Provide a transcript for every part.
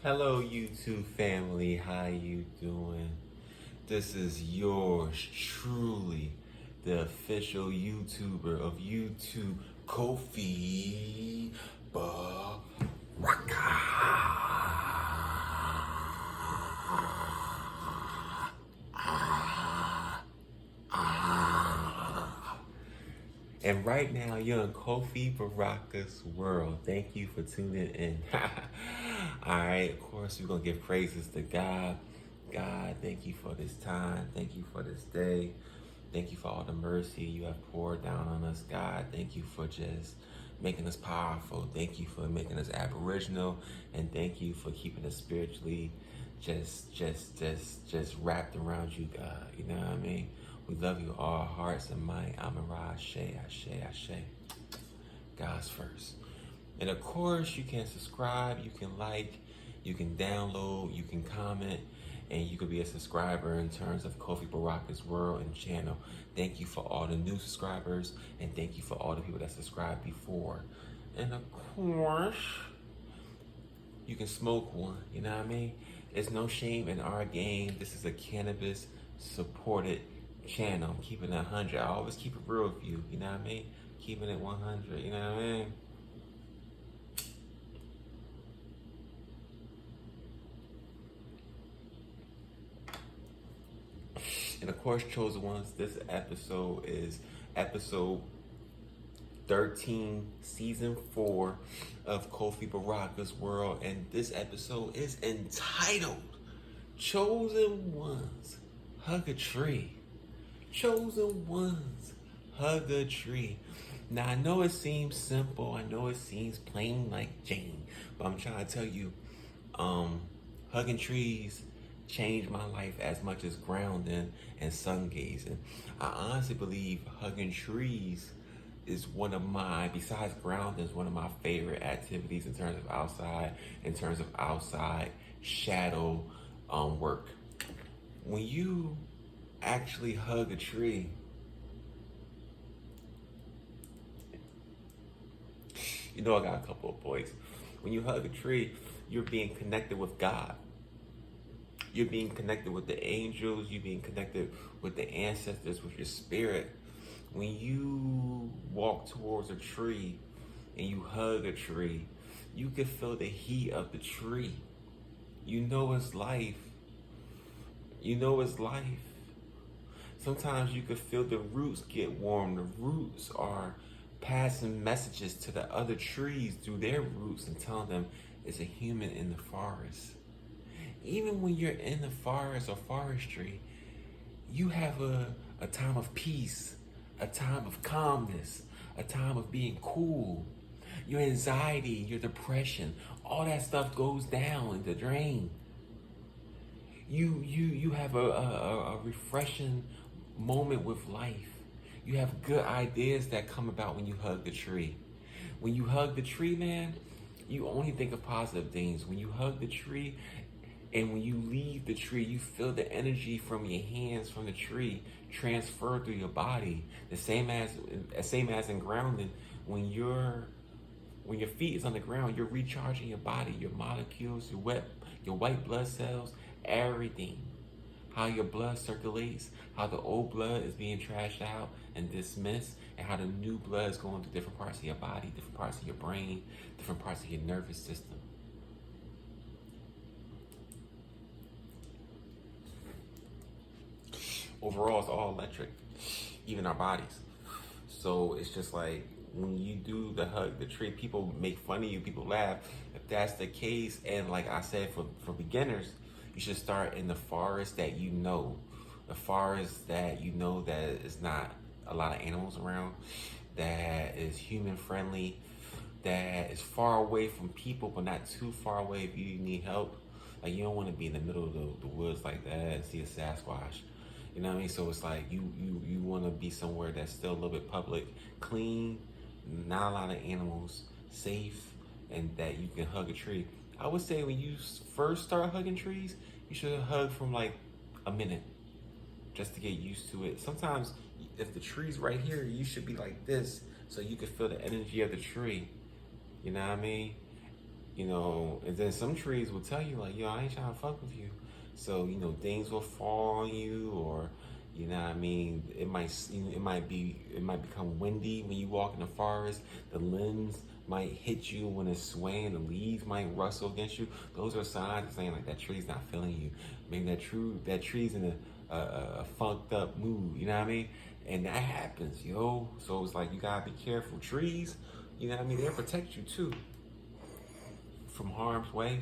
Hello YouTube family, how you doing? This is yours truly, the official YouTuber of YouTube, Kofi BARAKA. And right now, you're in Kofi Baraka's world. Thank you for tuning in. All right, of course, we're going to give praises to God. God, thank you for this time. Thank you for this day. Thank you for all the mercy you have poured down on us, God. Thank you for just making us powerful. Thank you for making us aboriginal. And thank you for keeping us spiritually just wrapped around you, God. You know what I mean? We love you all hearts and mind. Amara, Ashe, Ashe, Ashe. God's first. And of course, you can subscribe, you can like, you can download, you can comment, and you could be a subscriber in terms of Kofi Baraka's world and channel. Thank you for all the new subscribers, and thank you for all the people that subscribed before. And of course, you can smoke one, you know what I mean? There's no shame in our game. This is a cannabis supported channel. I'm keeping it 100. I always keep it real with you, you know what I mean? Keeping it 100, you know what I mean? And of course, chosen ones, this episode is episode 13, season 4 of Kofi Baraka's world. And this episode is entitled Chosen Ones Hug a Tree. Chosen Ones Hug a Tree. Now, I know it seems simple. I know it seems plain like Jane. But I'm trying to tell you, hugging trees changed my life as much as grounding and sun gazing. I honestly believe hugging trees is one of my, besides grounding, is one of my favorite activities in terms of outside shadow work. When you actually hug a tree, you know I got a couple of points. When you hug a tree, you're being connected with God. You're being connected with the angels. You're being connected with the ancestors, with your spirit. When you walk towards a tree and you hug a tree, you can feel the heat of the tree. You know it's life. You know it's life. Sometimes you can feel the roots get warm. The roots are passing messages to the other trees through their roots and telling them it's a human in the forest. Even when you're in the forest or forestry, you have a time of peace, a time of calmness, a time of being cool. Your anxiety, your depression, all that stuff goes down in the drain. You have a refreshing moment with life. You have good ideas that come about when you hug the tree. When you hug the tree, man, you only think of positive things. When you hug the tree, and when you leave the tree, you feel the energy from your hands from the tree transfer through your body. The same as in grounding, when your feet is on the ground, you're recharging your body, your molecules, your white blood cells, everything. How your blood circulates, how the old blood is being trashed out and dismissed, and how the new blood is going to different parts of your body, different parts of your brain, different parts of your nervous system. Overall, it's all electric, even our bodies. So it's just like when you do the hug the tree, people make fun of you, people laugh. If that's the case, and like I said, for beginners, you should start in the forest that you know. The forest that you know that is not a lot of animals around, that is human friendly, that is far away from people but not too far away if you need help. Like, you don't want to be in the middle of the woods like that and see a Sasquatch. You know what I mean? So it's like you want to be somewhere that's still a little bit public, clean, not a lot of animals, safe, and that you can hug a tree. I would say when you first start hugging trees, you should hug from like a minute just to get used to it. Sometimes if the tree's right here, you should be like this so you can feel the energy of the tree. You know what I mean? And then some trees will tell you like, yo, I ain't trying to fuck with you. So, things will fall on you, or, what I mean, it might become windy when you walk in the forest. The limbs might hit you when it's swaying. The leaves might rustle against you. Those are signs of saying like that tree's not feeling you. Maybe that tree's in a funked up mood. You know what I mean? And that happens, yo. So it's like you gotta be careful. Trees, they'll protect you too from harm's way.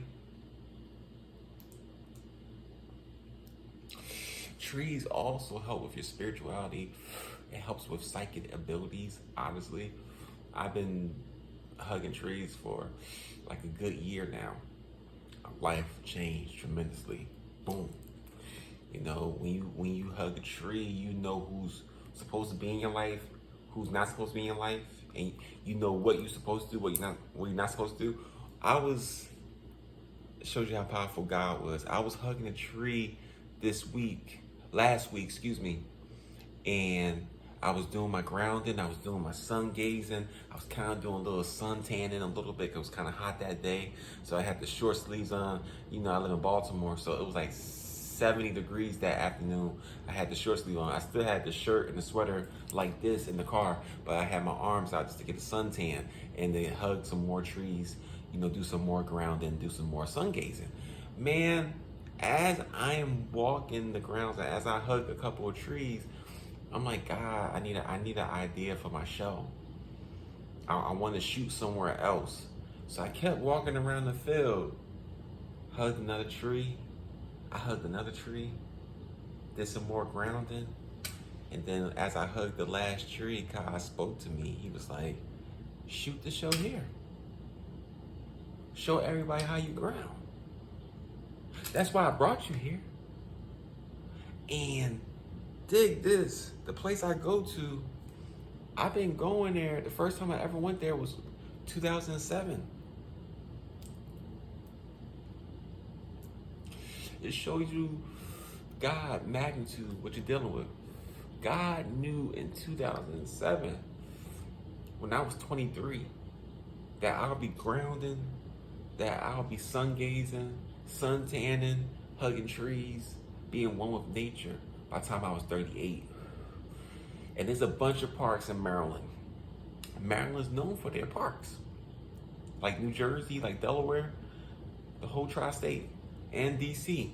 Trees also help with your spirituality. It helps with psychic abilities, honestly. I've been hugging trees for like a good year now. Life changed tremendously. Boom. When you hug a tree, you know who's supposed to be in your life, who's not supposed to be in your life, and you know what you're supposed to do, what you're not supposed to do. It shows you how powerful God was. I was hugging a tree last week, excuse me, and I was doing my grounding, I was doing my sun gazing, I was kind of doing a little sun tanning a little bit. It was kind of hot that day, so I had the short sleeves on. I live in Baltimore, so it was like 70 degrees that afternoon. I had the short sleeve on. I still had the shirt and the sweater like this in the car, but I had my arms out just to get a suntan and then hug some more trees, do some more grounding, do some more sun gazing. Man, as I am walking the grounds, as I hug a couple of trees, I'm like, God, I need an idea for my show. I want to shoot somewhere else. So I kept walking around the field, hugged another tree. I hugged another tree, did some more grounding. And then as I hugged the last tree, God spoke to me. He was like, shoot the show here. Show everybody how you ground. That's why I brought you here. And dig this, the place I go to, I've been going there. The first time I ever went there was 2007. It shows you God magnitude, what you're dealing with. God knew in 2007, when I was 23, that I'll be grounding, that I'll be sun gazing, sun tanning, hugging trees, being one with nature by the time I was 38. And there's a bunch of parks in Maryland. Maryland's known for their parks. Like New Jersey, like Delaware, the whole tri-state, and DC.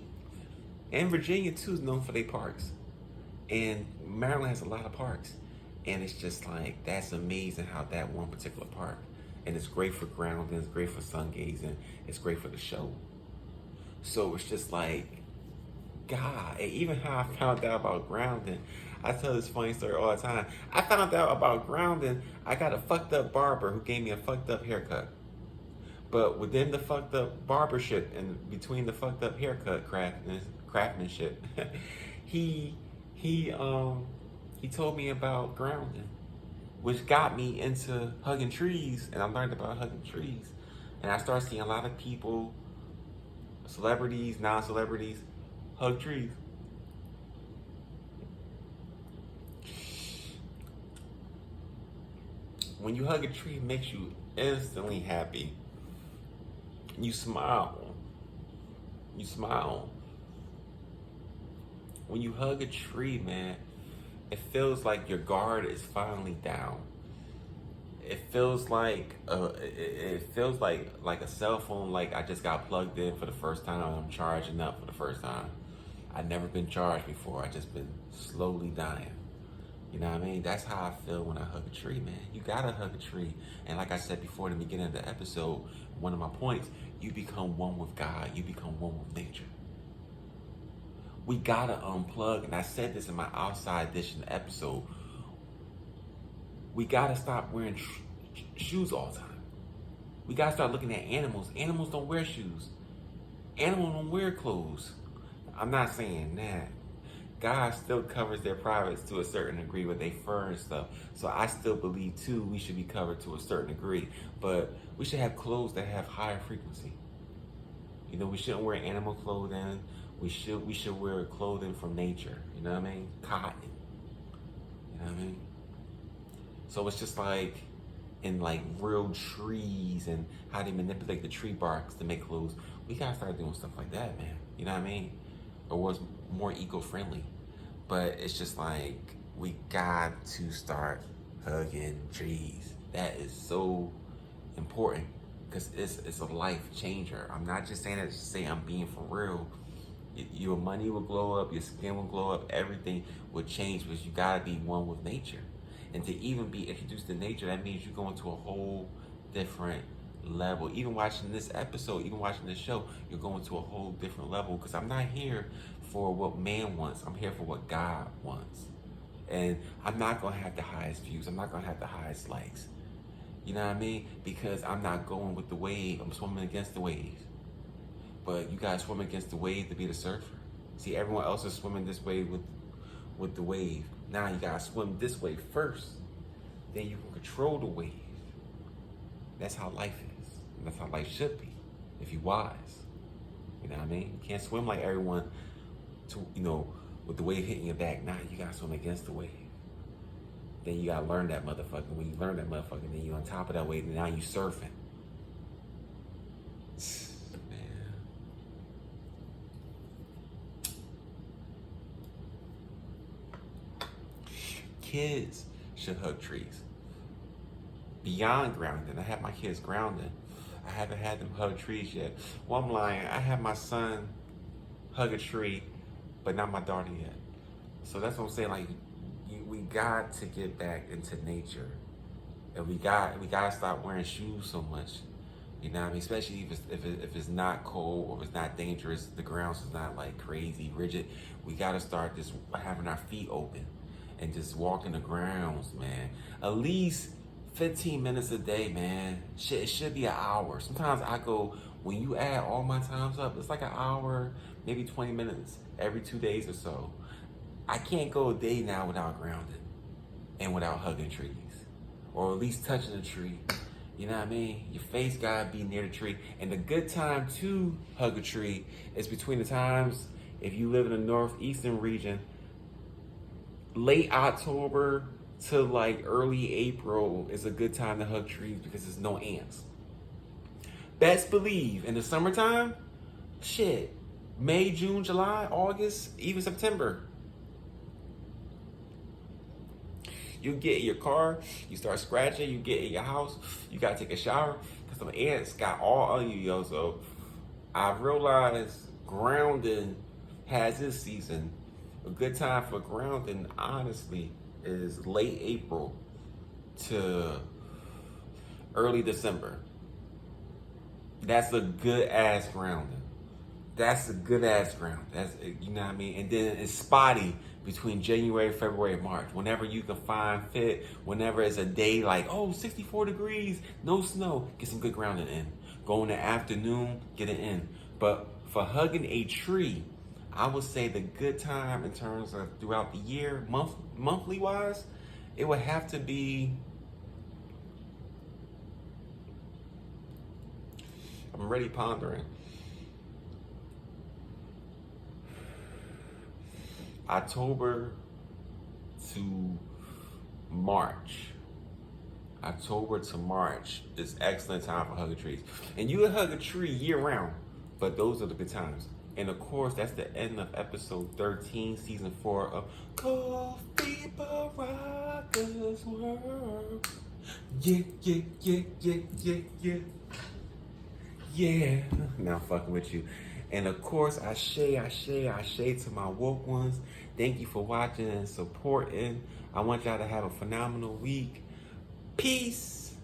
And Virginia too is known for their parks. And Maryland has a lot of parks. And it's just like, that's amazing how that one particular park. And it's great for grounding, it's great for sun gazing, it's great for the show. So it's just like, God, and even how I found out about grounding, I tell this funny story all the time. I found out about grounding, I got a fucked up barber who gave me a fucked up haircut. But within the fucked up barbership and between the fucked up haircut craftsmanship, he told me about grounding, which got me into hugging trees, and I learned about hugging trees. And I started seeing a lot of people, celebrities, non-celebrities, hug trees. When you hug a tree, it makes you instantly happy. You smile. You smile. When you hug a tree, man, it feels like your guard is finally down. It feels like like a cell phone. Like I just got plugged in for the first time. I'm charging up for the first time. I've never been charged before. I just been slowly dying. You know what I mean? That's how I feel when I hug a tree, man. You gotta hug a tree. And like I said before in the beginning of the episode, one of my points, you become one with God. You become one with nature. We gotta unplug, and I said this in my Outside Edition episode. We gotta stop wearing shoes all the time. We gotta start looking at animals. Animals don't wear shoes. Animals don't wear clothes. I'm not saying that. God still covers their privates to a certain degree with their fur and stuff. So I still believe too we should be covered to a certain degree. But we should have clothes that have higher frequency. You know, we shouldn't wear animal clothing. We should wear clothing from nature. You know what I mean? Cotton. You know what I mean? So it's just like, and like real trees and how they manipulate the tree barks to make clothes. We gotta start doing stuff like that, man. You know what I mean? Or what's more eco-friendly. But it's just like we got to start hugging trees. That is so important because it's a life changer. I'm not just saying that to say I'm being for real. Your money will glow up, your skin will glow up, everything will change because you gotta be one with nature. And to even be introduced to nature, that means you're going to a whole different level. Even watching this episode, even watching this show, you're going to a whole different level because I'm not here for what man wants. I'm here for what God wants. And I'm not going to have the highest views. I'm not going to have the highest likes. You know what I mean? Because I'm not going with the wave. I'm swimming against the waves. But you guys swim against the wave to be the surfer. See, everyone else is swimming this way with the wave. Now you gotta swim this way first. Then you can control the wave. That's how life is. And that's how life should be, if you're wise. You know what I mean? You can't swim like everyone with the wave hitting your back. Nah, you gotta swim against the wave. Then you gotta learn that motherfucker. When you learn that motherfucker, then you're on top of that wave, and now you surfing. Kids should hug trees. Beyond grounding, I have my kids grounding. I haven't had them hug trees yet. Well, I'm lying. I have my son hug a tree, but not my daughter yet. So that's what I'm saying. Like, we got to get back into nature, and we got to stop wearing shoes so much. You know what I mean? Especially if it's not cold or if it's not dangerous, the ground is not like crazy rigid. We got to start just having our feet open and just walking the grounds, man. At least 15 minutes a day, man. Shit, it should be an hour. Sometimes I go, when you add all my times up, it's like an hour, maybe 20 minutes every 2 days or so. I can't go a day now without grounding and without hugging trees, or at least touching a tree. You know what I mean? Your face gotta be near the tree. And the good time to hug a tree is between the times, if you live in the northeastern region, late October to like early April is a good time to hug trees because there's no ants. Best believe in the summertime, shit, May, June, July, August, even September. You get in your car, you start scratching, you get in your house, you gotta take a shower because some ants got all on you, yo. So I realized grounding has its season. A good time for grounding, honestly, is late April to early December. That's a good ass grounding. That's a good ass ground. That's, you know what I mean? And then it's spotty between January, February, and March. Whenever you can find fit, whenever it's a day like, 64 degrees, no snow, get some good grounding in. Go in the afternoon, get it in. But for hugging a tree, I would say the good time in terms of throughout the year, monthly wise, it would have to be, I'm already pondering, October to March. October to March is excellent time for hugging trees. And you can hug a tree year round, but those are the good times. And of course, that's the end of episode 13, season 4 of Kofi BARAKA's World. Yeah, yeah, yeah, yeah, yeah, yeah. Yeah. Now I'm fucking with you. And of course, I share to my woke ones. Thank you for watching and supporting. I want y'all to have a phenomenal week. Peace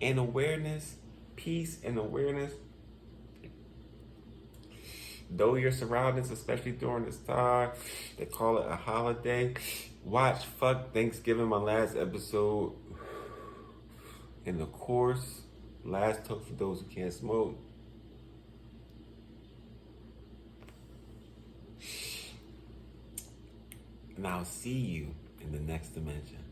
and awareness. Peace and awareness. Though your surroundings, especially during this time, they call it a holiday. Watch Fuck Thanksgiving, my last episode. And of course, last talk for those who can't smoke. And I'll see you in the next dimension.